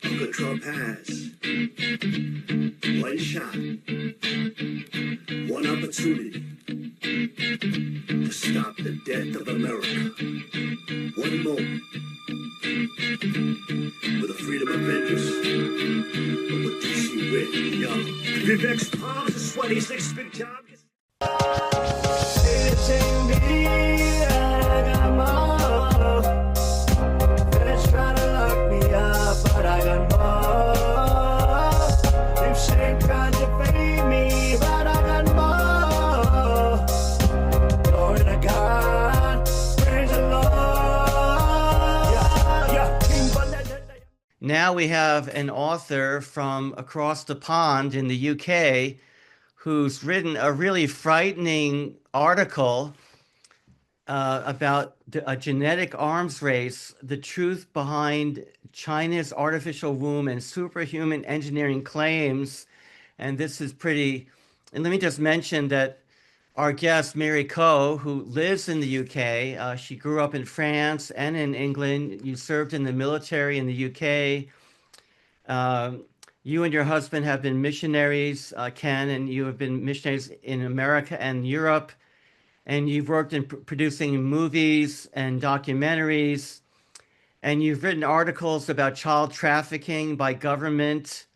Uncle Trump has one shot, one opportunity to stop the death of America. One moment with the freedom of vengeance. But what do you with, y'all? Vivek's palms are sweaty, his next big job. Now we have an author from across the pond in the UK who's written a really frightening article about a genetic arms race, the truth behind China's artificial womb and superhuman engineering claims. And this is pretty, and let me just mention that our guest, Mary Coe, who lives in the UK, she grew up in France and in England. You served in the military in the UK. You and your husband have been missionaries, Ken, and you have been missionaries in America and Europe. And you've worked in producing movies and documentaries. And you've written articles about child trafficking by government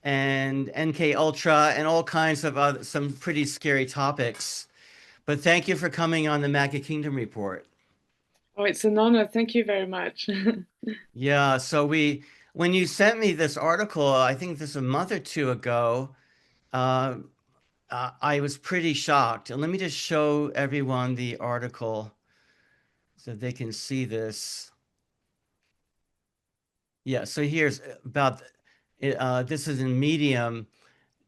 and NK Ultra and all kinds of some pretty scary topics. But thank you for coming on the Magic Kingdom Report. Oh, it's an honor. Thank you very much. Yeah, so when you sent me this article, I think this a month or two ago, I was pretty shocked. And let me just show everyone the article so they can see this. Yeah, so here's about this is in Medium.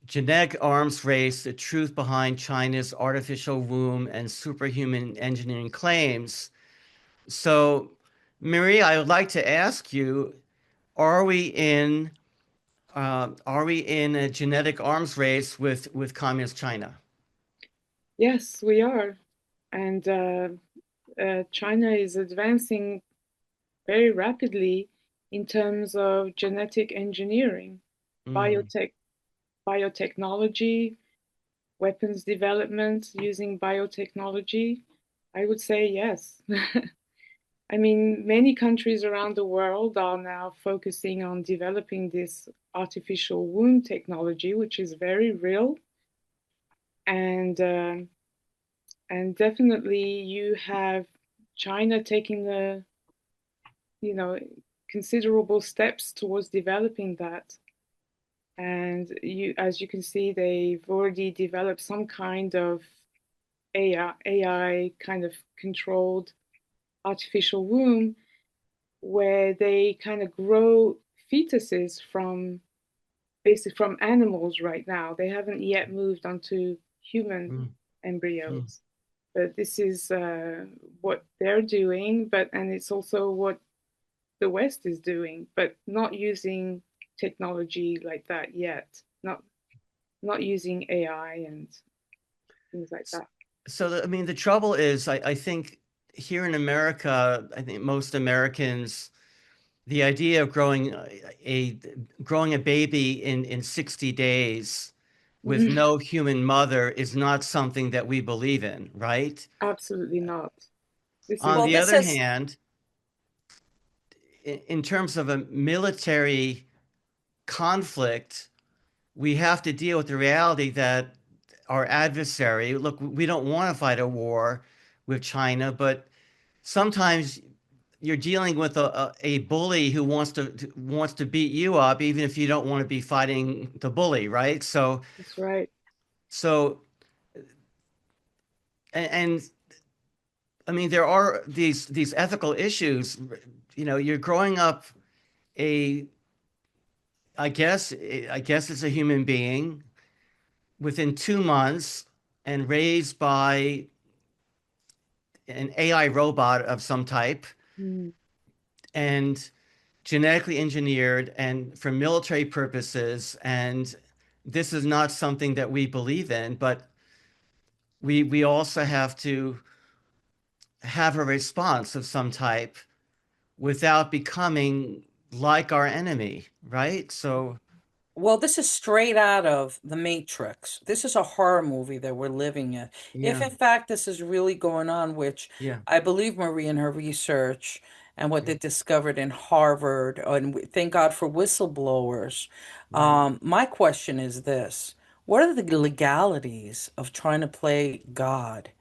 Genetic arms race, the truth behind China's artificial womb and superhuman engineering claims. So, Marie, I would like to ask you, are we in a genetic arms race with communist China? Yes, we are. And China is advancing very rapidly in terms of genetic engineering, biotechnology, weapons development using biotechnology. I would say yes. I mean, many countries around the world are now focusing on developing this artificial womb technology, which is very real. And definitely you have China taking the, considerable steps towards developing that. And as you can see, they've already developed some kind of AI kind of controlled artificial womb where they kind of grow fetuses from basically from animals right now. They haven't yet moved onto human embryos, but this is what they're doing. And it's also what the West is doing, but not using technology like that yet. Not using AI and things like that. So, I mean, the trouble is, I think here in America, I think most Americans, the idea of growing a baby in 60 days with no human mother is not something that we believe in, right? Absolutely not. On the other hand, in terms of a military conflict, we have to deal with the reality that our adversary, look, we don't want to fight a war with China, but sometimes you're dealing with a bully who wants to beat you up, even if you don't want to be fighting the bully, right? So that's right. So, and I mean, there are these ethical issues. You know, you're growing up I guess it's a human being within 2 months and raised by an AI robot of some type and genetically engineered and for military purposes. And this is not something that we believe in, but we also have to have a response of some type without becoming like our enemy, right? So, Well, this is straight out of The Matrix. This is a horror movie that we're living in. If yeah, in fact this is really going on, which yeah, I believe Marie in her research and what yeah, they discovered in Harvard, and thank God for whistleblowers. right. My question is this: what are the legalities of trying to play God?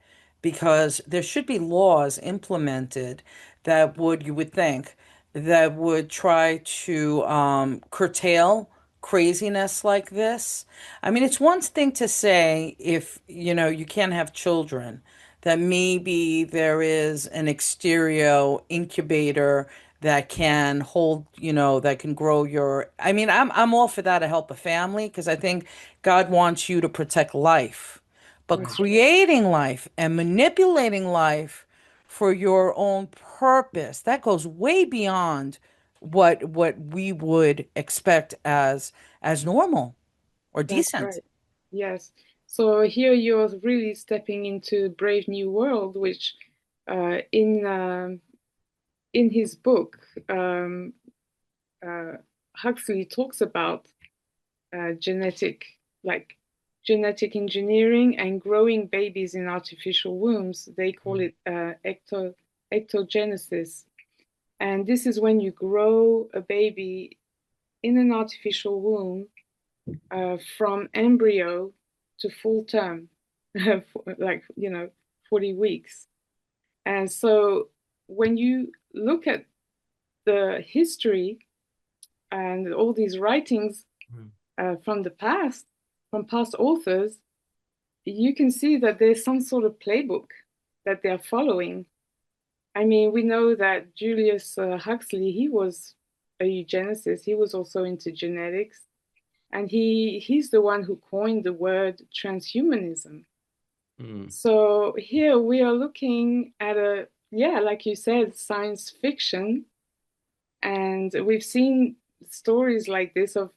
Because there should be laws implemented that would, you would think, that would try to curtail craziness like this. I mean, it's one thing to say if, you can't have children, that maybe there is an exterior incubator that can hold, that can grow your. I mean, I'm all for that to help a family because I think God wants you to protect life. But Right. That's right. creating life and manipulating life for your own purpose, that goes way beyond what we would expect as normal or That's decent. right. Yes. So here you're really stepping into Brave New World, which in his book, uh, Huxley talks about genetic, like genetic engineering and growing babies in artificial wombs. They call Mm, it ectogenesis. And this is when you grow a baby in an artificial womb from embryo to full term, like, 40 weeks. And so when you look at the history and all these writings mm, from the past, from past authors, you can see that there's some sort of playbook that they're following. I mean, we know that Julius Huxley, he was a eugenicist, he was also into genetics, and he's the one who coined the word transhumanism. mm, So here we are looking at yeah, like you said, science fiction, and we've seen stories like this of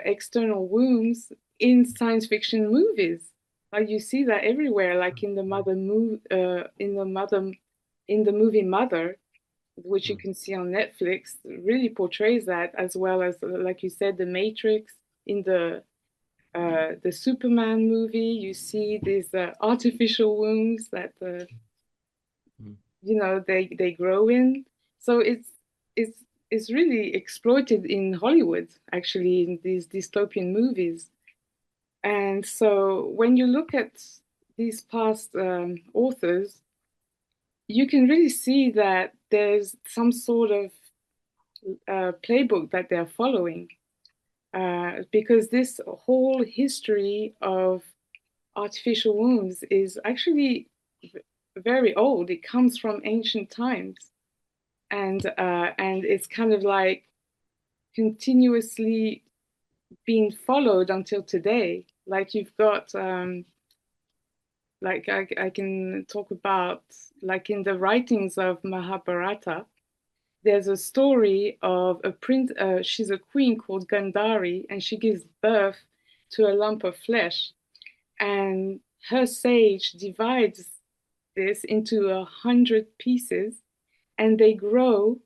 external wombs in science fiction movies. Like you see that everywhere, like in the mm, in the movie Mother, which you mm, can see on Netflix, really portrays that, as well as, like you said, the Matrix. In the Superman movie, you see these artificial wombs that mm, they grow in. So it's it's really exploited in Hollywood, actually, in these dystopian movies. And so when you look at these past authors, you can really see that there's some sort of playbook that they're following, because this whole history of artificial wombs is actually very old. It comes from ancient times, and it's kind of like continuously being followed until today. Like you've got, like I can talk about, like in the writings of Mahabharata, there's a story of a prince. She's a queen called Gandhari, and she gives birth to a lump of flesh, and her sage divides this into 100 pieces, and they grow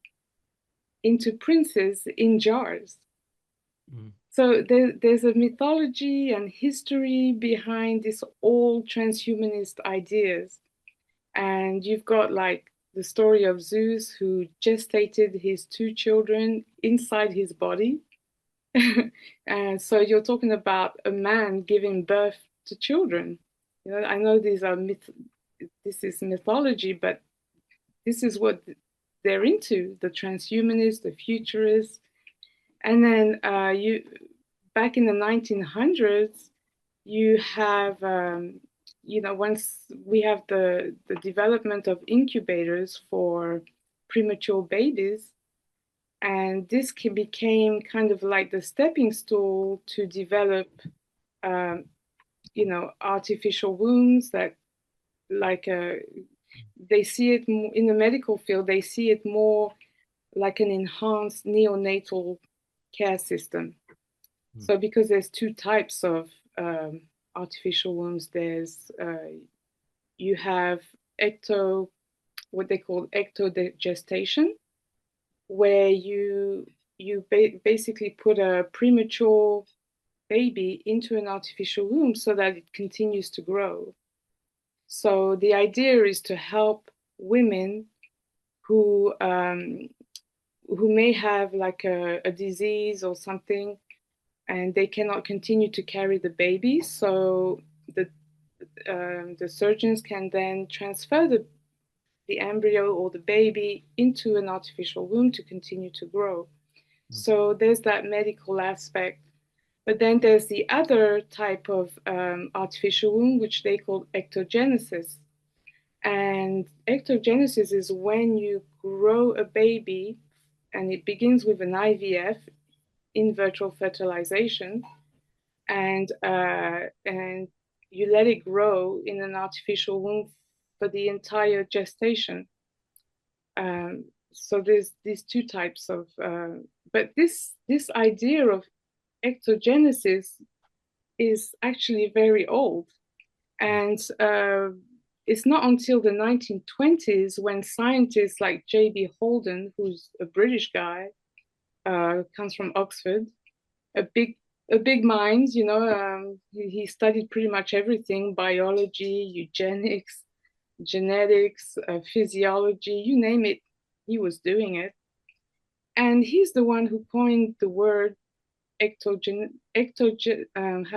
into princes in jars. mm, So there's a mythology and history behind this all transhumanist ideas. And you've got like the story of Zeus, who gestated his two children inside his body. And so you're talking about a man giving birth to children. I know these are this is mythology, but this is what they're into, the transhumanists, the futurists. And then you back in the 1900s, you have once we have the development of incubators for premature babies, and this became kind of like the stepping stool to develop um, artificial wombs that, like they see it in the medical field, they see it more like an enhanced neonatal care system. mm, So because there's two types of artificial wombs, there's you have ecto what they call ectogestation, where you basically put a premature baby into an artificial womb so that it continues to grow. So the idea is to help women who who may have like a disease or something, and they cannot continue to carry the baby. So the surgeons can then transfer the embryo or the baby into an artificial womb to continue to grow. So there's that medical aspect. But then there's the other type of artificial womb, which they call ectogenesis. And ectogenesis is when you grow a baby, and it begins with an IVF, in vitro fertilization, and you let it grow in an artificial womb for the entire gestation. So there's these two types of, but this idea of ectogenesis is actually very old, and it's not until the 1920s when scientists like J.B. Holden, who's a British guy, comes from Oxford, a big mind, you know. He studied pretty much everything: biology, eugenics, genetics, physiology, you name it, he was doing it. And he's the one who coined the word how do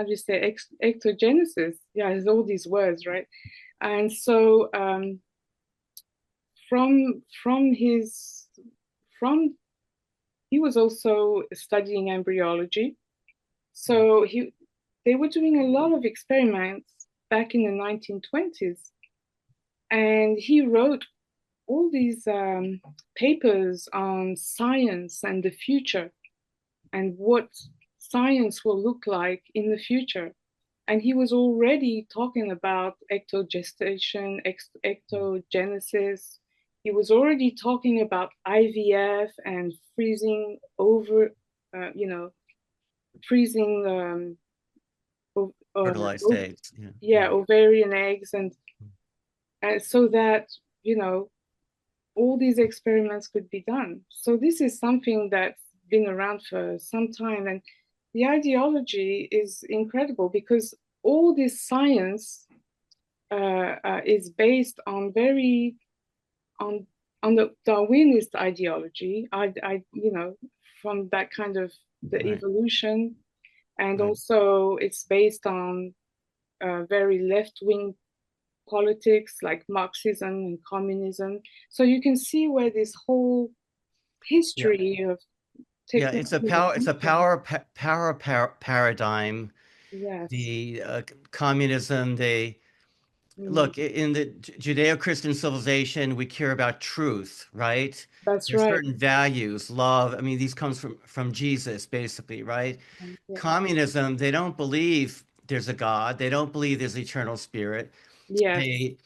you say, ectogenesis? Yeah, there's all these words, right? And so from his from he was also studying embryology. So they were doing a lot of experiments back in the 1920s, and he wrote all these papers on science and the future and what science will look like in the future. And he was already talking about ectogestation, ectogenesis. He was already talking about IVF and freezing over, freezing Fertilized eggs. ovarian eggs, and so that, all these experiments could be done. So this is something that's been around for some time, and the ideology is incredible because all this science is based on the Darwinist ideology. From that kind of the Right. evolution, and Right. also it's based on very left-wing politics like Marxism and communism. So you can see where this whole history of Yeah, technology. it's a power paradigm. Yes. The communism, they Mm, look in the Judeo-Christian civilization, we care about truth, right? that's There's right. certain values, love. I mean, these comes from Jesus, basically, right? Yeah. Communism, they don't believe there's a God. They don't believe there's eternal spirit. Yes. They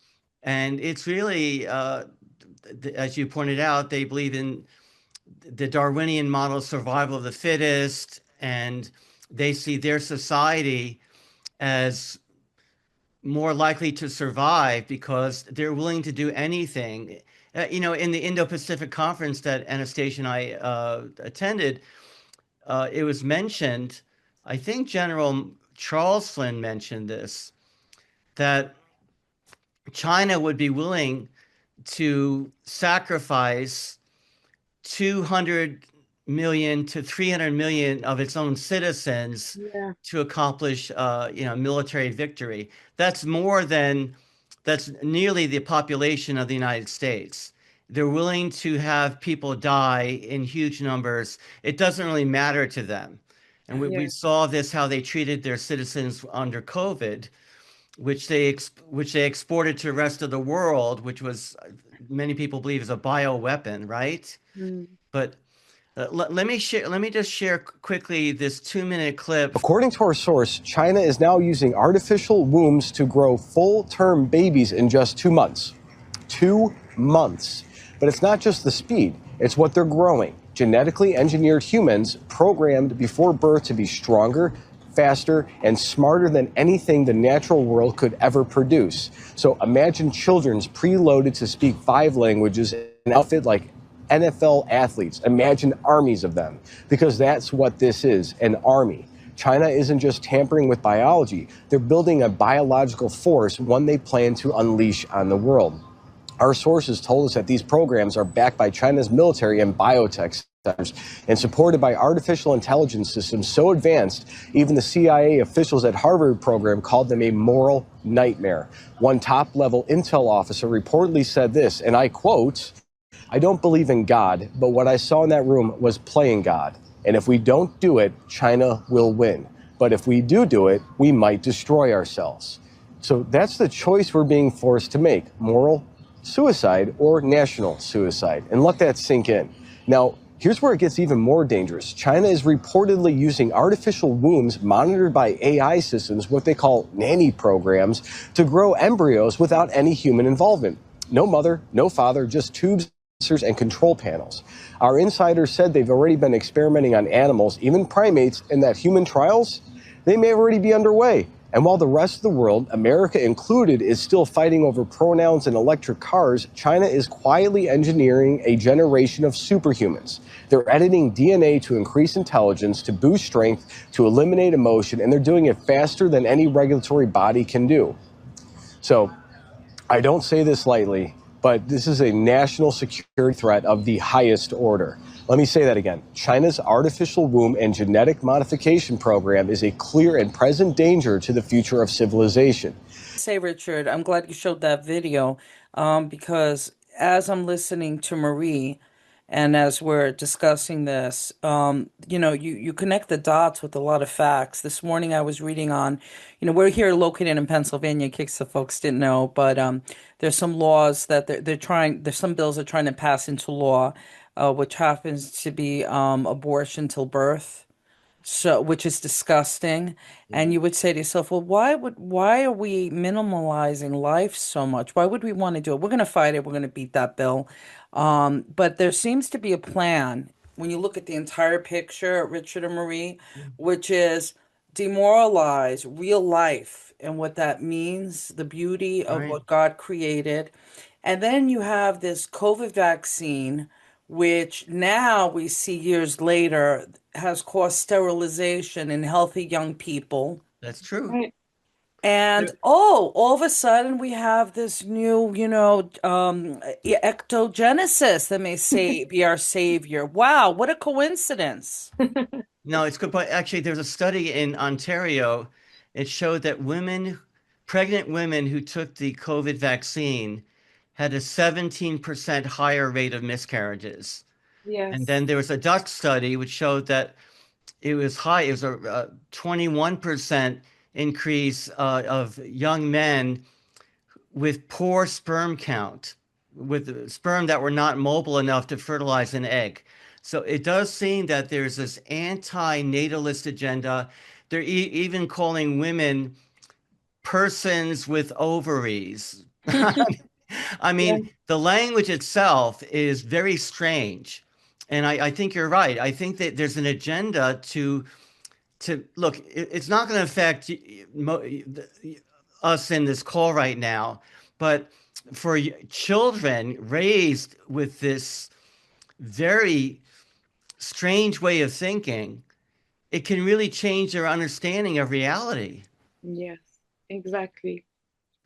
and it's really as you pointed out, they believe in the Darwinian model of survival of the fittest, and they see their society as more likely to survive because they're willing to do anything. In the Indo-Pacific Conference that Anastasia and I attended, it was mentioned, I think General Charles Flynn mentioned this, that China would be willing to sacrifice 200 million to 300 million of its own citizens Yeah. to accomplish, military victory. That's that's nearly the population of the United States. They're willing to have people die in huge numbers. It doesn't really matter to them. And we Yeah. saw this, how they treated their citizens under COVID, which they exported to the rest of the world, which was, many people believe, is a bioweapon, right? Mm. But let me share. Let me just share quickly this 2-minute clip. According to our source, China is now using artificial wombs to grow full-term babies in just 2 months. 2 months. But it's not just the speed, it's what they're growing. Genetically engineered humans programmed before birth to be stronger, faster, and smarter than anything the natural world could ever produce. So imagine children's preloaded to speak 5 languages, an outfit like NFL athletes. Imagine armies of them, because that's what this is, an army. China isn't just tampering with biology, they're building a biological force, one they plan to unleash on the world. Our sources told us that these programs are backed by China's military and biotech sectors and supported by artificial intelligence systems so advanced, even the CIA officials at Harvard program called them a moral nightmare. One top-level intel officer reportedly said this, and I quote, "I don't believe in God, but what I saw in that room was playing God. And if we don't do it, China will win. But if we do it, we might destroy ourselves." So that's the choice we're being forced to make: moral suicide or national suicide. And let that sink in. Now, here's where it gets even more dangerous. China is reportedly using artificial wombs monitored by AI systems, what they call nanny programs, to grow embryos without any human involvement. No mother, no father, just tubes and control panels. Our insiders said they've already been experimenting on animals, even primates, and that human trials, they may already be underway. And while the rest of the world, America included, is still fighting over pronouns and electric cars, China is quietly engineering a generation of superhumans. They're editing DNA to increase intelligence, to boost strength, to eliminate emotion, and they're doing it faster than any regulatory body can do. So I don't say this lightly, but this is a national security threat of the highest order. Let me say that again. China's artificial womb and genetic modification program is a clear and present danger to the future of civilization. Say, Richard, I'm glad you showed that video, because as I'm listening to Marie and as we're discussing this, you connect the dots with a lot of facts. This morning I was reading on, we're here located in Pennsylvania, in case the folks didn't know, but there's some laws that there's some bills they're trying to pass into law, which happens to be abortion till birth, so which is disgusting. And you would say to yourself, well, why are we minimalizing life so much? Why would we want to do it? We're going to fight it. We're going to beat that bill. But there seems to be a plan when you look at the entire picture, Richard and Marie, which is demoralize real life and what that means, the beauty of Right. what God created. And then you have this COVID vaccine, which now we see years later has caused sterilization in healthy young people. That's true. Right. And There- all of a sudden we have this new, ectogenesis that may say be our savior. Wow, what a coincidence. No, it's good. But actually, there's a study in Ontario. It showed that pregnant women who took the COVID vaccine had a 17% higher rate of miscarriages. And Yes. then there was a Dutch study which showed that it was high. It was a 21% increase of young men with poor sperm count, with sperm that were not mobile enough to fertilize an egg. So it does seem that there's this anti-natalist agenda. They're even calling women persons with ovaries. I Yeah. mean, the language itself is very strange. And I think you're right. I think that there's an agenda to look, it's not going to affect us in this call right now, but for children raised with this very strange way of thinking, it can really change their understanding of reality. Yes, exactly.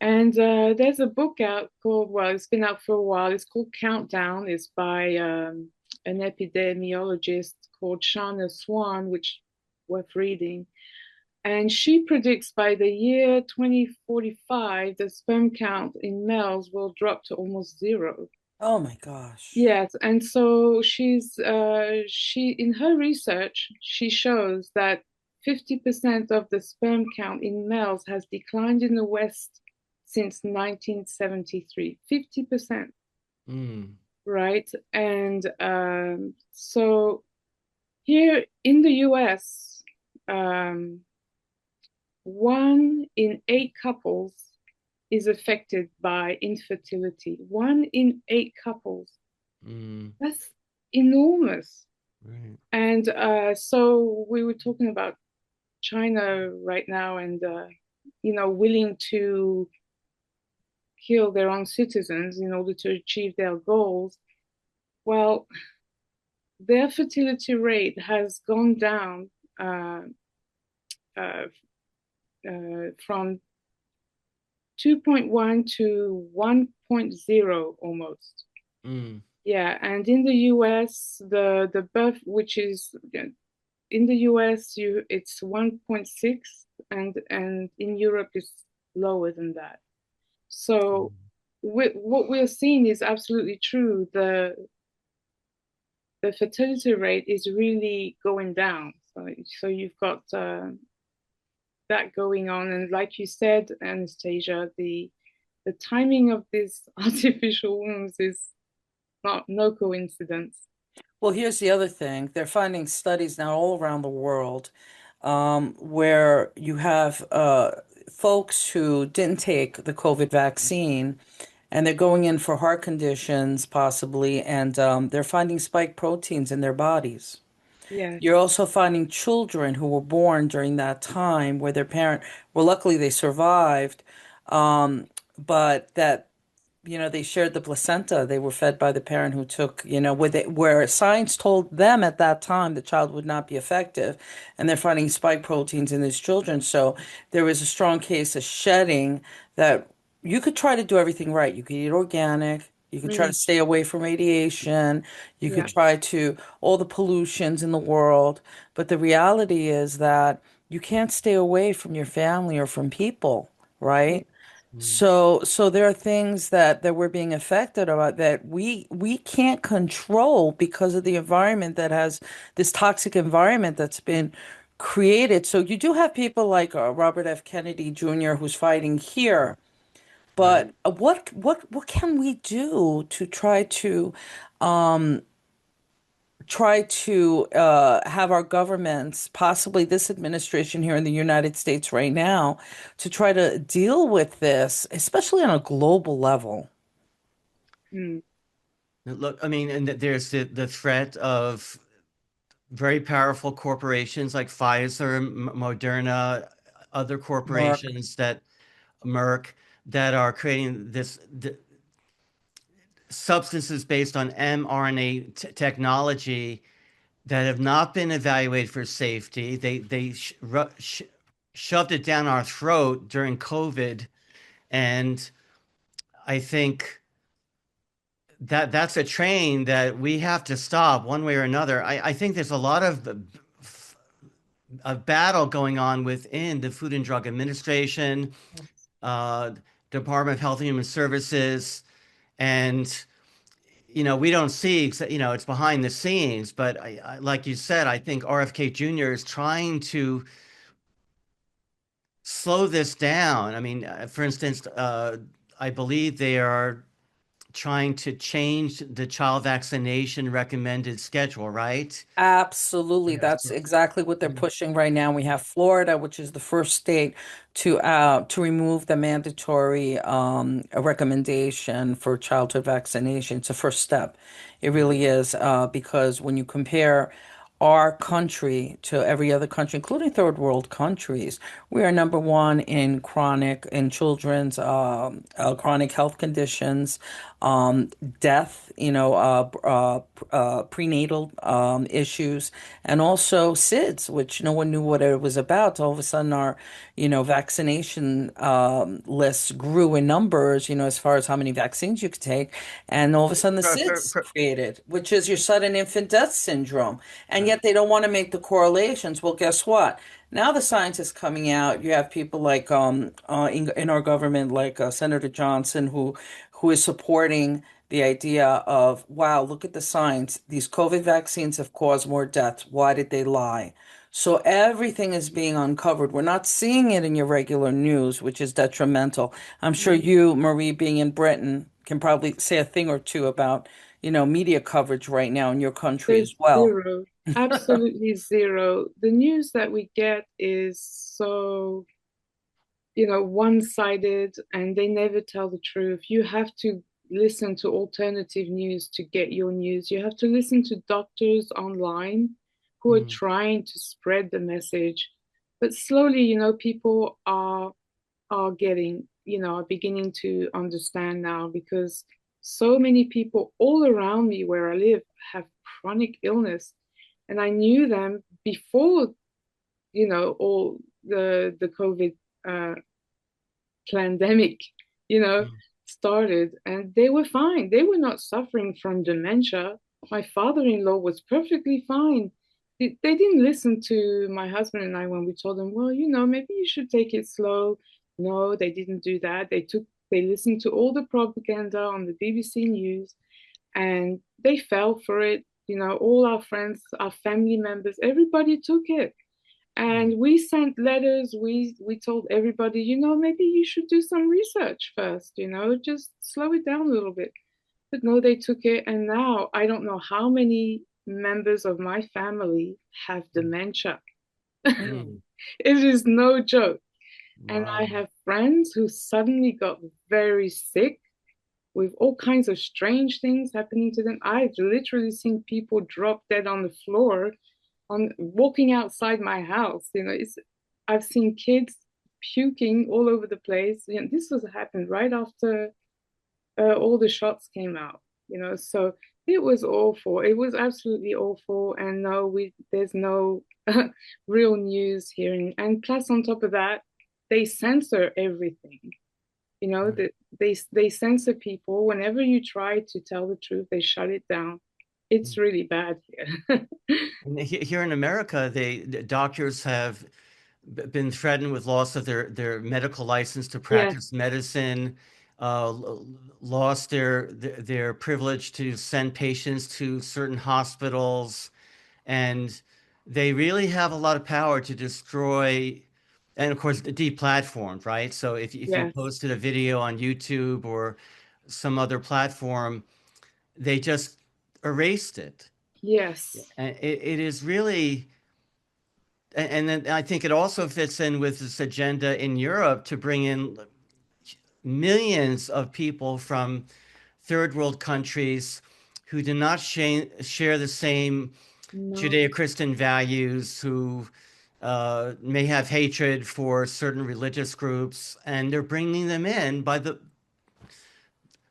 And there's a book out called, well, it's been out for a while. It's called Countdown. It's by an epidemiologist called Shauna Swan, which worth reading. And she predicts by the year 2045, the sperm count in males will drop to almost zero. Oh my gosh. Yes, and so she in her research she shows that 50% of the sperm count in males has declined in the West since 1973. 50%, Mm, right? And so here in the US, 1 in 8 couples is affected by infertility. 1 in 8 couples. mm, That's enormous. right. And so we were talking about China right now and, willing to kill their own citizens in order to achieve their goals. Well, their fertility rate has gone down uh, uh, from 2.1 to 1.0 almost. Mm, Yeah, and in the US, the birth, which is in the US, it's 1.6, and in Europe it's lower than that. So what we're seeing is absolutely true. The fertility rate is really going down. So you've got that going on, and like you said, Anastasia, the timing of these artificial wombs is not no coincidence. Well, here's the other thing. They're finding studies now all around the world where you have folks who didn't take the COVID vaccine and they're going in for heart conditions, possibly, and they're finding spike proteins in their bodies. Yes. You're also finding children who were born during that time where their parent, well, luckily they survived, um, but that they shared the placenta. They were fed by the parent who took, where science told them at that time the child would not be effective, and they're finding spike proteins in these children. So there is a strong case of shedding that you could try to do everything right. You could eat organic. You could try to Mm, stay away from radiation. You could yeah. try to all the pollutions in the world. But the reality is that you can't stay away from your family or from people, Yeah. right? mm. So there are things that we're being affected about that we can't control because of the environment that has this toxic environment that's been created. So you do have people like Robert F. Kennedy Jr. who's fighting here, Right. but what can we do to try to have our governments, possibly this administration here in the United States right now, to try to deal with this, especially on a global level. Mm, Look, I mean, and there's the threat of very powerful corporations like Pfizer, Moderna, other Mark, corporations that Merck that are creating substances based on mRNA technology that have not been evaluated for safety. They shoved it down our throat during COVID, and I think that's a train that we have to stop one way or another. I think there's a lot of a battle going on within the Food and Drug Administration, uh, Department of Health and Human Services, and we don't see, it's behind the scenes. But like you said, I think RFK Jr. is trying to slow this down. I mean, for instance, I believe they are trying to change the child vaccination recommended schedule, right? absolutely. Yes. That's exactly what they're pushing right now. We have Florida, which is the first state to remove the mandatory recommendation for childhood vaccination. It's a first step. It really is, because when you compare our country to every other country, including third world countries, we are number one in children's chronic health conditions, um, death, prenatal issues, and also SIDS, which no one knew what it was about. All of a sudden, our, vaccination lists grew in numbers, as far as how many vaccines you could take. And all of a sudden, the For, SIDS for, created, which is your sudden infant death syndrome. And for, yet they don't want to make the correlations. Well, guess what? Now the science is coming out. You have people like in our government, like Senator Johnson, who is supporting the idea of, wow, look at the science. These COVID vaccines have caused more deaths. Why did they lie? So everything is being uncovered. We're not seeing it in your regular news, which is detrimental. I'm sure mm. you, Marie, being in Britain, can probably say a thing or two about, media coverage right now in your country as There's well. zero, absolutely zero. The news that we get is so, one-sided, and they never tell the truth. You have to listen to alternative news to get your news. You have to listen to doctors online who are mm, trying to spread the message. But slowly, people are getting, are beginning to understand now, because so many people all around me where I live have chronic illness, and I knew them before, all the COVID uh, pandemic, you know, Mm. started, and they were fine. They were not suffering from dementia. My father-in-law was perfectly fine. They didn't listen to my husband and I when we told them, well, maybe you should take it slow. No, they didn't do that. They listened to all the propaganda on the BBC News, and they fell for it. All our friends, our family members, everybody took it. Mm. And we sent letters. We told everybody, maybe you should do some research first, just slow it down a little bit. But no, they took it. And now I don't know how many members of my family have dementia. Mm. It is no joke. And I Wow. have friends who suddenly got very sick with all kinds of strange things happening to them. I've literally seen people drop dead on the floor on walking outside my house. I've seen kids puking all over the place. This was happened right after all the shots came out. So it was awful. It was absolutely awful. And no, there's no real news here. And plus, on top of that, they censor everything. Right. They censor people. Whenever you try to tell the truth, they shut it down. It's Mm. really bad here. And here in America, the doctors have been threatened with loss of their medical license to Yes, practice medicine, lost their privilege to send patients to certain hospitals, and they really have a lot of power to destroy, and of course, deplatformed, right? So if you yes, posted a video on YouTube or some other platform, they just erased it. yes. And it is really, and then I think it also fits in with this agenda in Europe to bring in millions of people from third world countries who do not share the same No. Judeo-Christian values, who may have hatred for certain religious groups, and they're bringing them in by the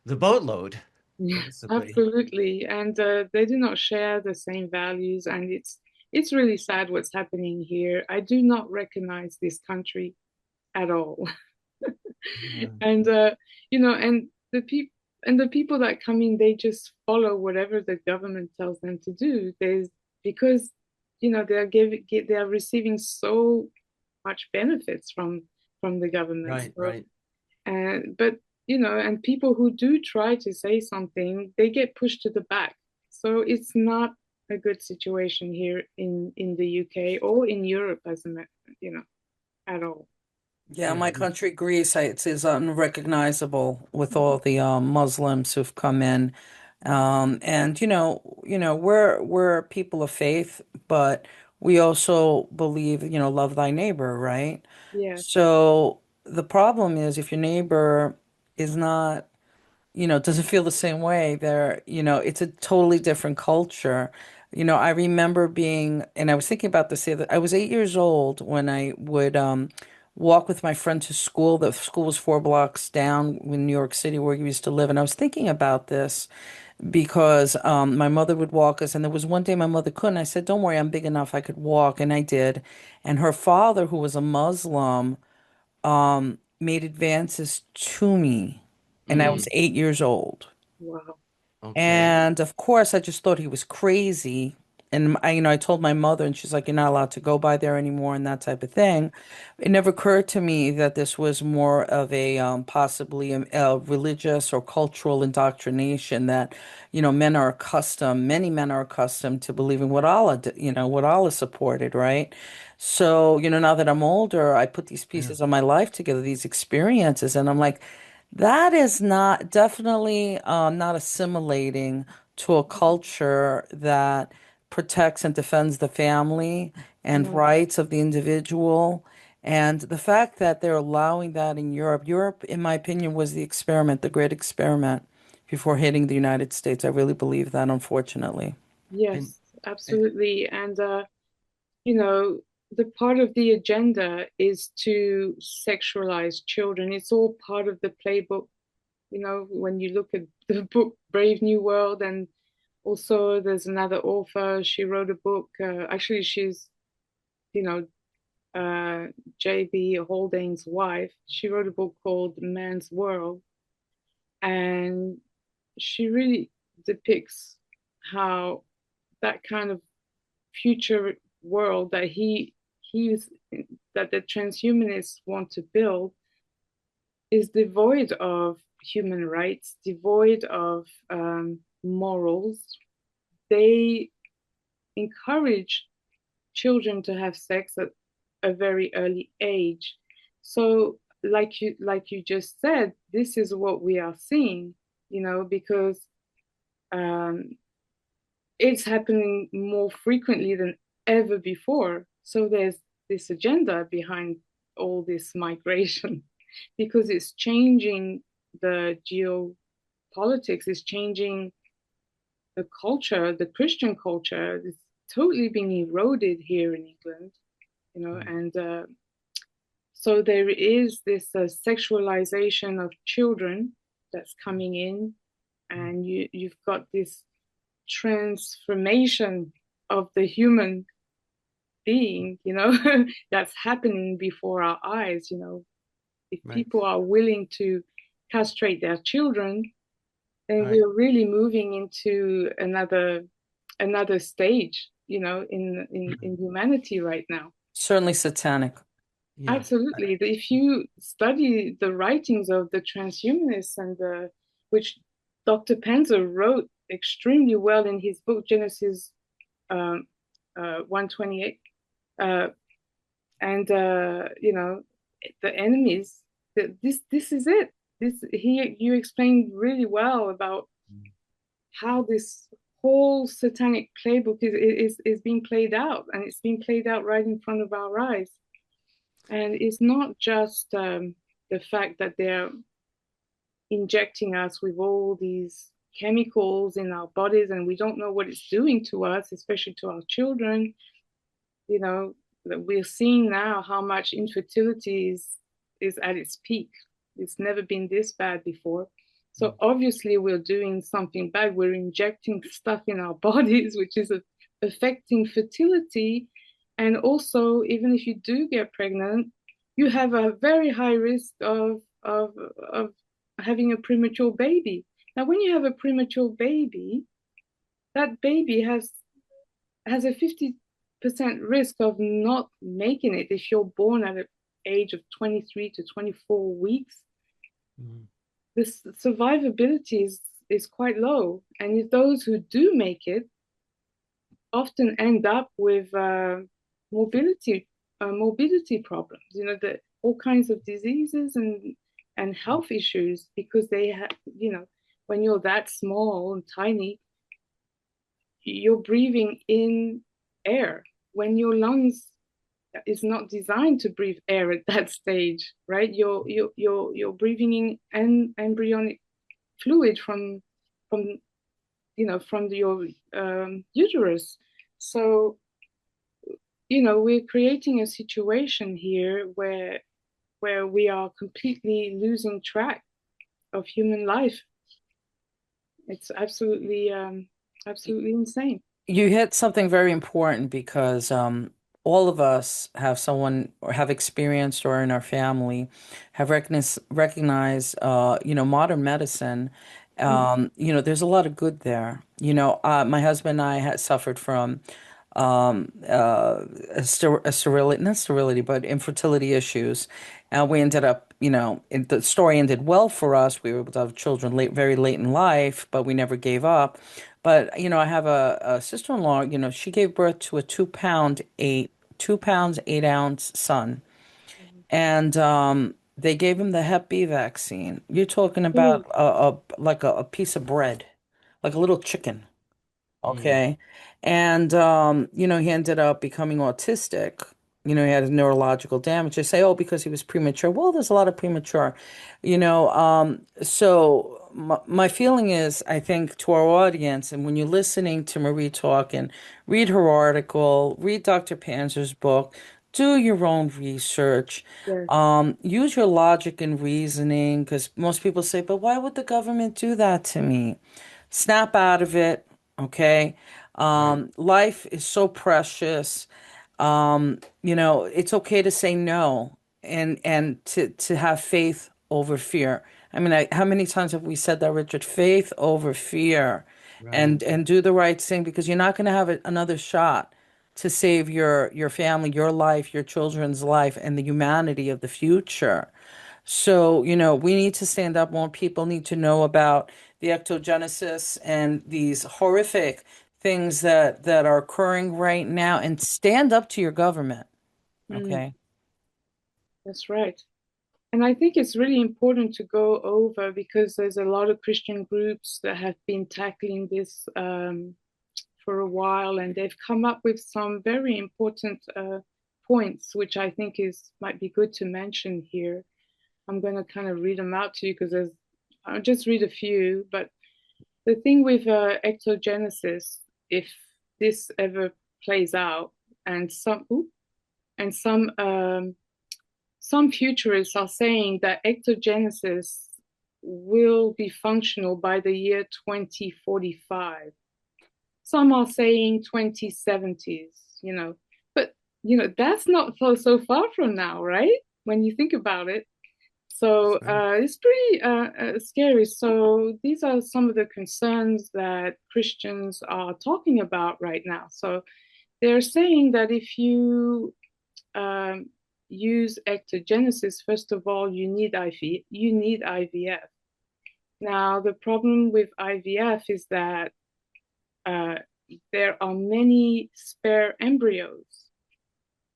boatload, Yeah, basically. absolutely. And they do not share the same values, and it's really sad what's happening here. I do not recognize this country at all. Yeah. And and the people that come in, they just follow whatever the government tells them to do. There's because they are receiving so much benefits from the government. Right, right. But and people who do try to say something, they get pushed to the back. So it's not a good situation here in the UK or in Europe, you know, at all. Yeah, Yeah. my country, Greece, is unrecognizable with all the Muslims who've come in. And we're people of faith, but we also believe, love thy neighbor, right? Yes, So the problem is if your neighbor is not doesn't feel the same way. It's a totally different culture. I remember and I was thinking about this the other, I was 8 years old when I would walk with my friend to school. The school was 4 blocks down in New York City where we used to live. And I was thinking about this because my mother would walk us. And there was one day my mother couldn't. I said, don't worry, I'm big enough. I could walk. And I did. And her father, who was a Muslim, made advances to me, and I was Mm, 8 years old. wow. okay. And of course, I just thought he was crazy. And I told my mother, and she's like, "You're not allowed to go by there anymore," and that type of thing. It never occurred to me that this was more of a possibly a religious or cultural indoctrination that, many men are accustomed to believing what Allah, what Allah supported, right? So, now that I'm older, I put these Yeah. pieces of my life together, these experiences, and I'm like, that is not definitely not assimilating to a culture that protects and defends the family and No, rights of the individual. And the fact that they're allowing that in Europe, in my opinion, was the experiment, the great experiment before hitting the United States. I really believe that, unfortunately. And, yes, and absolutely. And you know, the part of the agenda is to sexualize children. It's all part of the playbook You know, when you look at the book Brave New World, and also there's another author, she wrote a book. Actually, she's, you know, J.B. Haldane's wife. She wrote a book called Man's World, and she really depicts how that kind of future world that he's that the transhumanists want to build is devoid of human rights, devoid of morals. They encourage children to have sex at a very early age. So, like you just said, this is what we are seeing, you know, because um, it's happening more frequently than ever before. So there's this agenda behind all this migration because it's changing the geopolitics, it's changing the culture, the Christian culture is totally being eroded here in England, you know, and so there is this sexualization of children that's coming in, and you've got this transformation of the human being, you know, that's happening before our eyes, you know. If Right. people are willing to castrate their children, then Right. we're really moving into another stage, you know, in humanity right now. Certainly satanic. Yeah. Absolutely. If you study the writings of the transhumanists and which Dr. Penzer wrote extremely well in his book Genesis 128, and you know, the enemies. This is it. This he you explained really well about how this whole satanic playbook is being played out, and it's being played out right in front of our eyes. And it's not just the fact that they're injecting us with all these chemicals in our bodies and we don't know what it's doing to us, especially to our children. You know, that we're seeing now how much infertility is at its peak. It's never been this bad before. So obviously we're doing something bad. We're injecting stuff in our bodies, which is affecting fertility. And also, even if you do get pregnant, you have a very high risk of having a premature baby. Now, when you have a premature baby, that baby has a 50% risk of not making it if you're born at an age of 23 to 24 weeks. This survivability is quite low. And if those who do make it often end up with mobility morbidity problems, you know, all kinds of diseases and health issues because they have, you know, when you're that small and tiny, you're breathing in air when your lungs is not designed to breathe air at that stage, right? You're breathing in embryonic fluid from you know from your uterus. So you know we're creating a situation here where we are completely losing track of human life. It's absolutely insane. You hit something very important because all of us have someone or have experienced or in our family have recognized you know, modern medicine. You know, there's a lot of good there. You know, my husband and I had suffered from a sterility, not sterility, but infertility issues. And we ended up, you know, the story ended well for us. We were able to have children very late in life, but we never gave up. But, you know, I have a sister-in-law, you know, she gave birth to a 2 pounds, 8 ounce son. And they gave him the Hep B vaccine. You're talking about like a piece of bread, like a little chicken. Okay. And you know, he ended up becoming autistic. You know, he had neurological damage. They say, oh, because he was premature. Well, there's a lot of premature, you know. So my feeling is, I think to our audience, and when you're listening to Marie talk and read her article, read Dr. Panzer's book, do your own research. Yes. Use your logic and reasoning, because most people say, but why would the government do that to me? Snap out of it, okay? Right. Life is so precious. It's okay to say no and to have faith over fear. I mean, how many times have we said that, Richard? Faith over fear, Right. and do the right thing, because you're not going to have another shot to save your family, your life, your children's life, and the humanity of the future. So, we need to stand up. More people need to know about the ectogenesis and these horrific things that are occurring right now, and stand up to your government. Mm, Okay. that's right. And I think it's really important to go over because there's a lot of Christian groups that have been tackling this for a while, and they've come up with some very important points, which I think might be good to mention here. I'm going to kind of read them out to you because I'll just read a few. But the thing with ectogenesis, if this ever plays out, and and some futurists are saying that ectogenesis will be functional by the year 2045. Some are saying 2070s, but that's not so far from now, right? When you think about it. So Right. it's pretty scary. So these are some of the concerns that Christians are talking about right now. So they're saying that if you use ectogenesis, first of all, you need IVF. Now, the problem with IVF is that uh, there are many spare embryos.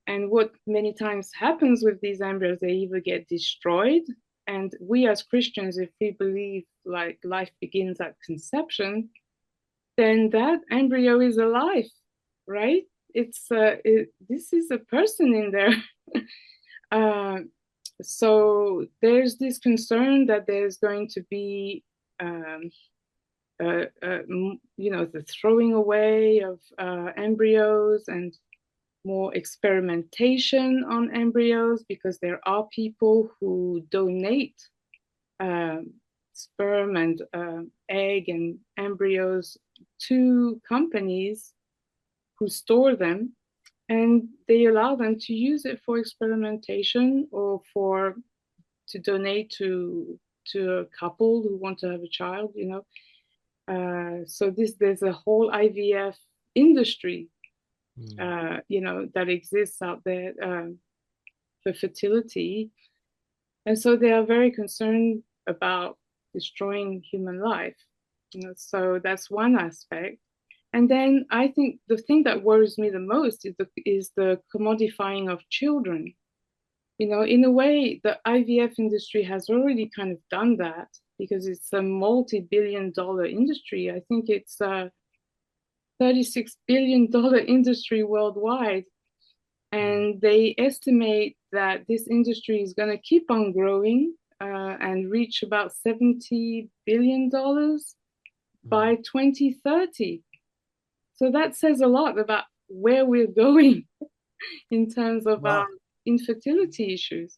And what many times happens with these embryos, they either get destroyed. And we as Christians, if we believe like life begins at conception, then that embryo is alive, right? This is a person in there. So there's this concern that there's going to be, the throwing away of embryos and more experimentation on embryos because there are people who donate sperm and egg and embryos to companies who store them, and they allow them to use it for experimentation or to donate to a couple who want to have a child. So there's a whole IVF industry, that exists out there for fertility, and so they are very concerned about destroying human life. So that's one aspect. And then I think the thing that worries me the most is the commodifying of children. In a way, the IVF industry has already kind of done that because it's a multi-billion-dollar industry. I think it's a $36 billion industry worldwide. And they estimate that this industry is going to keep on growing and reach about $70 billion by 2030. So that says a lot about where we're going in terms of our Well, infertility issues.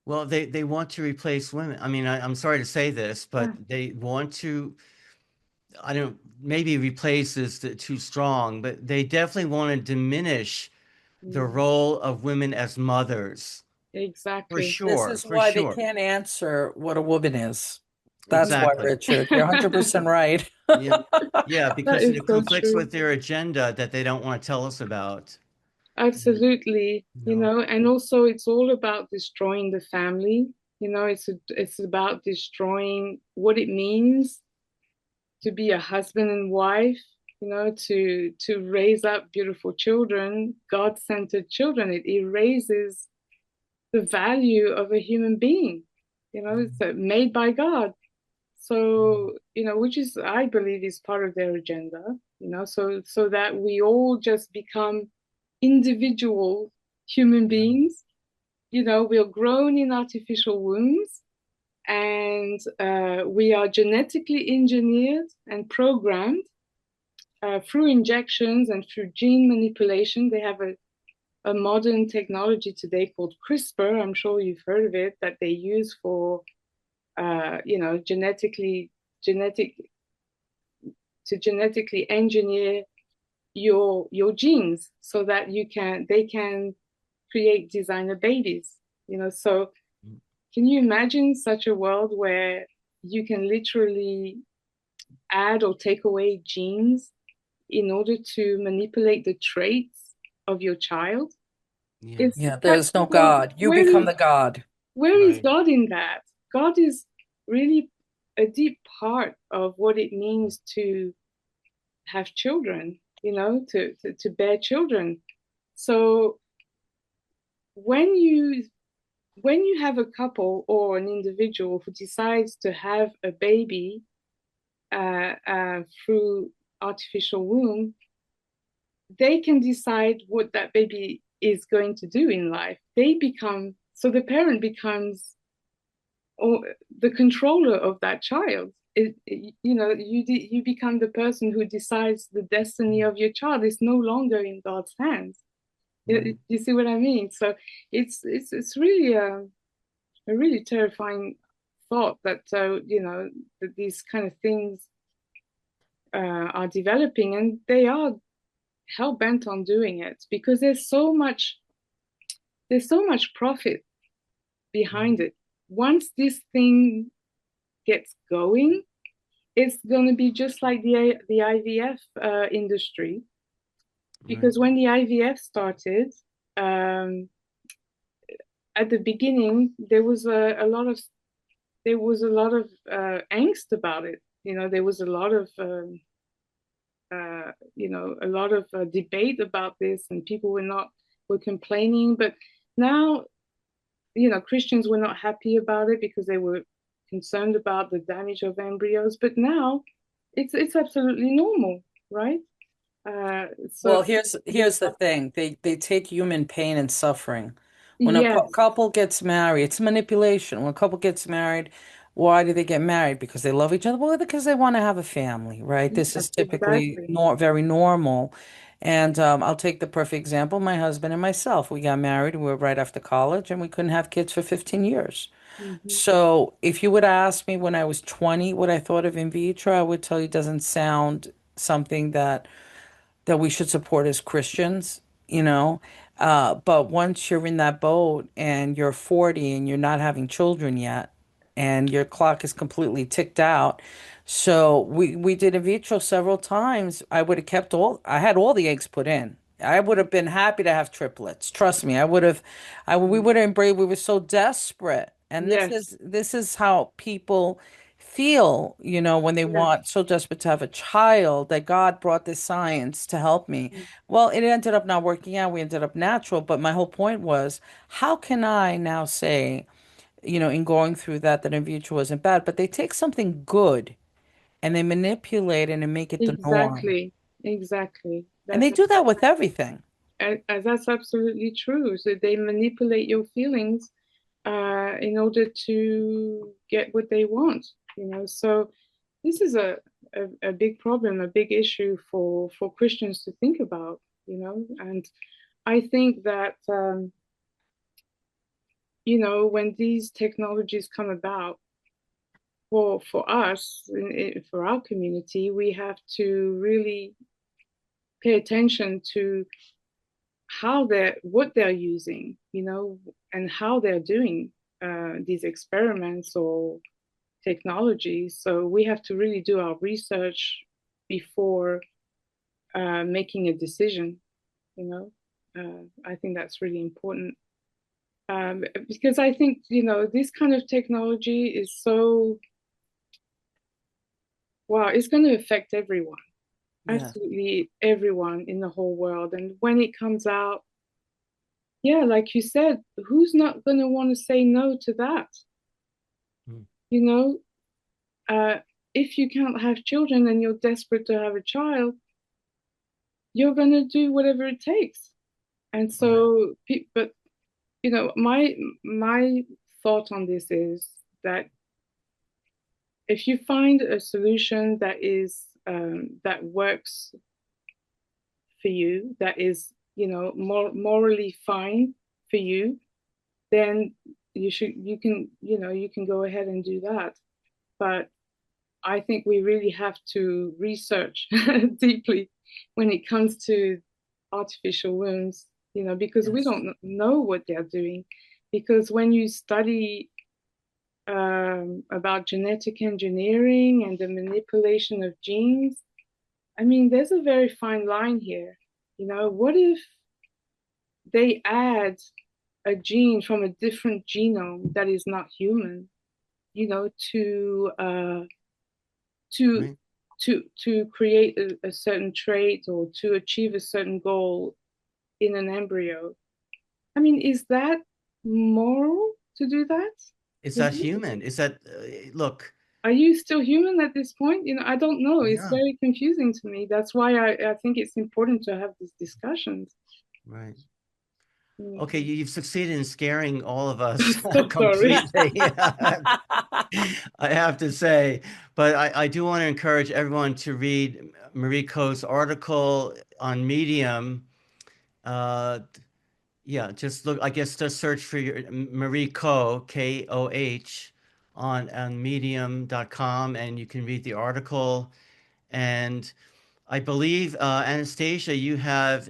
well, they want to replace women. I mean, I'm sorry to say this, but Yeah. they want to, I don't, maybe replace is too strong, but they definitely want to diminish the Mm, role of women as mothers. For exactly. This sure, is for why they sure. can't answer what a woman is. That's why, Exactly. Richard. You're 100% right. Yeah. Yeah, That because is it so conflicts true. with their agenda that they don't want to tell us about. Absolutely. No. And also it's all about destroying the family. It's about destroying what it means to be a husband and wife, to raise up beautiful children, God-centered children. It erases the value of a human being. It's made by God. So, which is, I believe, is part of their agenda, so that we all just become individual human beings. We're grown in artificial wombs, and we are genetically engineered and programmed through injections and through gene manipulation. They have a a modern technology today called CRISPR. I'm sure you've heard of it, that they use for, genetically engineer your genes so that they can create designer babies. So can you imagine such a world where you can literally add or take away genes in order to manipulate the traits of your child? Yeah. It's Yeah, that, there's no well, God. You become the God. where is Right. God in that? God is really a deep part of what it means to have children, to bear children. So when you have a couple or an individual who decides to have a baby through artificial womb, they can decide what that baby is going to do in life. The parent becomes the controller of that child. You become the person who decides the destiny of your child. It's no longer in God's hands. Right. You see what I mean? So it's really a really terrifying thought that that these kind of things are developing, and they are hell bent on doing it because there's so much profit behind it. Once this thing gets going, it's going to be just like the IVF industry, because Right. when the IVF started, um, at the beginning there was a lot of angst about it. There was a lot of debate about this, and people were complaining. But now, Christians were not happy about it because they were concerned about the damage of embryos. But now, it's absolutely normal, right? So Well, here's the thing. They take human pain and suffering. When a yes, couple gets married, it's manipulation. When a couple gets married, why do they get married? Because they love each other? Well, because they want to have a family, right? This yes, is typically exactly. very normal. And I'll take the perfect example, my husband and myself. We got married, we were right after college, and we couldn't have kids for 15 years. Hmm. So if you would ask me when I was 20 what I thought of in vitro, I would tell you it doesn't sound something that we should support as Christians, you know. But once you're in that boat and you're 40 and you're not having children yet, and your clock is completely ticked out. So we did in vitro several times. I would have kept I had all the eggs put in. I would have been happy to have triplets. Trust me, we would have embraced, we were so desperate. And Yes, this is how people feel, when they yes. want so desperate to have a child, that God brought this science to help me. Well, it ended up not working out. We ended up natural. But my whole point was, how can I now say, in going through that in vitro wasn't bad, but they take something good and they manipulate it and make it the norm. Exactly, exactly. And they do that with everything. That's absolutely true. So they manipulate your feelings in order to get what they want. So this is a big problem, a big issue for Christians to think about. And I think that when these technologies come about, for us, for our community, we have to really pay attention to what they're using, and how they're doing these experiments or technologies. So we have to really do our research before making a decision. I think that's really important, because I think this kind of technology is so wow. It's going to affect everyone, Yeah. absolutely everyone in the whole world. And when it comes out, yeah, like you said, who's not going to want to say no to that? Mm. You know, if you can't have children and you're desperate to have a child, you're going to do whatever it takes. And Right. so, but my thought on this is that if you find a solution that works for you, that is morally fine for you, then you can go ahead and do that. But I think we really have to research deeply when it comes to artificial wombs, because we Yes. don't know what they're doing. Because when you study about genetic engineering and the manipulation of genes, I mean, there's a very fine line here. What if they add a gene from a different genome that is not human, to to Right. to create a certain trait or to achieve a certain goal in an embryo? I mean, is that moral to do that? Is Is that it? human? Is that, look, Are you still human at this point? I don't know. It's yeah, very confusing to me. That's why I think it's important to have these discussions. right. Okay, Mm. you've succeeded in scaring all of us So sorry. completely. I have to say, but I do want to encourage everyone to read Marie Ko's article on Medium. Uh, yeah, just look, I guess just search for your Marie Ko, Koh, on medium.com, and you can read the article. And I believe, Anastasia, you have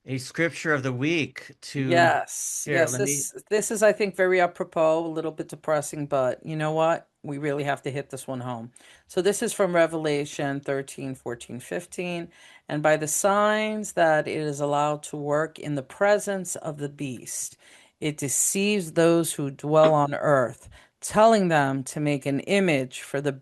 a scripture of the week to Yes, share. yes. Let me, This is, I think, very apropos, a little bit depressing, but you know what? We really have to hit this one home. So this is from Revelation 13, 14, 15. And by the signs that it is allowed to work in the presence of the beast, it deceives those who dwell on earth, telling them to make an image for the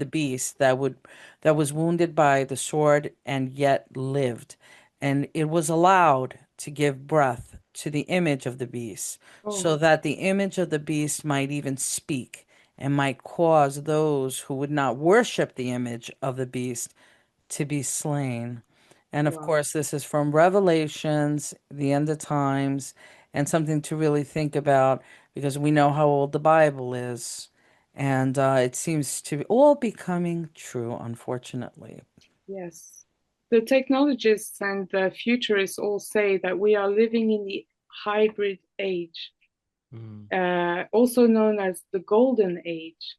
beast that was wounded by the sword and yet lived. And it was allowed to give breath to the image of the beast, Oh, so that the image of the beast might even speak and might cause those who would not worship the image of the beast to be slain. And of wow. course, this is from Revelations, the end of times, and something to really think about because we know how old the Bible is. And it seems to be all becoming true, unfortunately. Yes. The technologists and the futurists all say that we are living in the hybrid age, mm, also known as the golden age.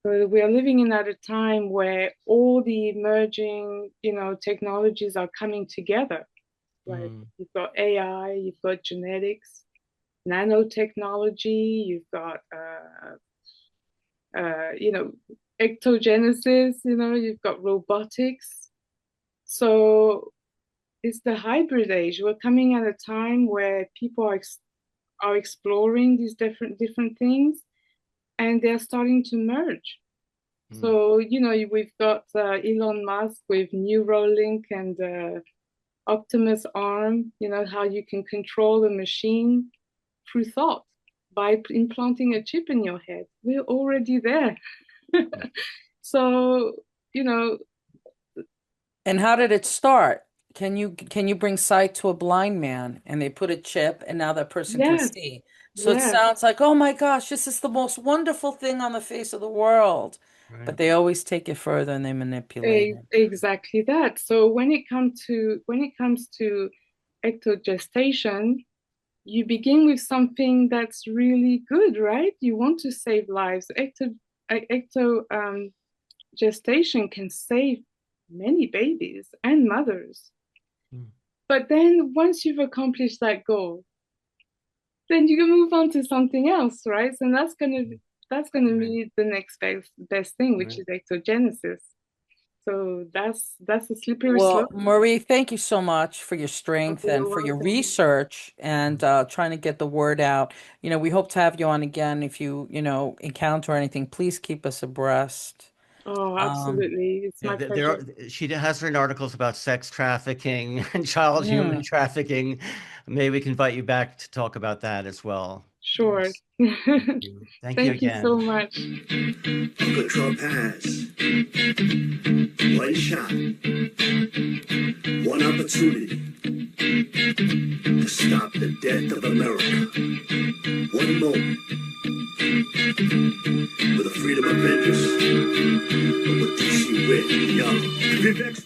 So we are living in at a time where all the emerging, technologies are coming together. Like mm, you've got AI, you've got genetics, nanotechnology, you've got ectogenesis, you've got robotics. So it's the hybrid age. We're coming at a time where people are exploring these different things, and they're starting to merge. mm, So we've got Elon Musk with Neuralink and Optimus Arm. How you can control the machine through thought by implanting a chip in your head. We're already there. So you know, And how did it start? Can you bring sight to a blind man and they put a chip and now that person can yes, see? So it yes. sounds like, oh my gosh, this is the most wonderful thing on the face of the world. But right. they always take it further and they manipulate it. Exactly that. So when it comes to ectogestation, you begin with something that's really good, right? You want to save lives. Ecto gestation can save many babies and mothers. Mm, But then once you've accomplished that goal, then you can move on to something else, right? And that's gonna right, be the next best thing, which right. is ectogenesis. So that's a slippery Well, slope. Marie, thank you so much for your Oh, strength and you're for your welcome. research and Mm. trying to get the word out. We hope to have you on again. If encounter anything, please keep us abreast. Oh, Um, absolutely. It's Yeah, my there pleasure. are, she has written articles about sex trafficking and child human mm. trafficking. Maybe we can invite you back to talk about that as well. Sure. Yes. Thank you. Thank you Thank you so again. much. Uncle Trump has one shot, one opportunity to stop the death of America. One moment with the freedom of interest. But what do you see with young? Vivek's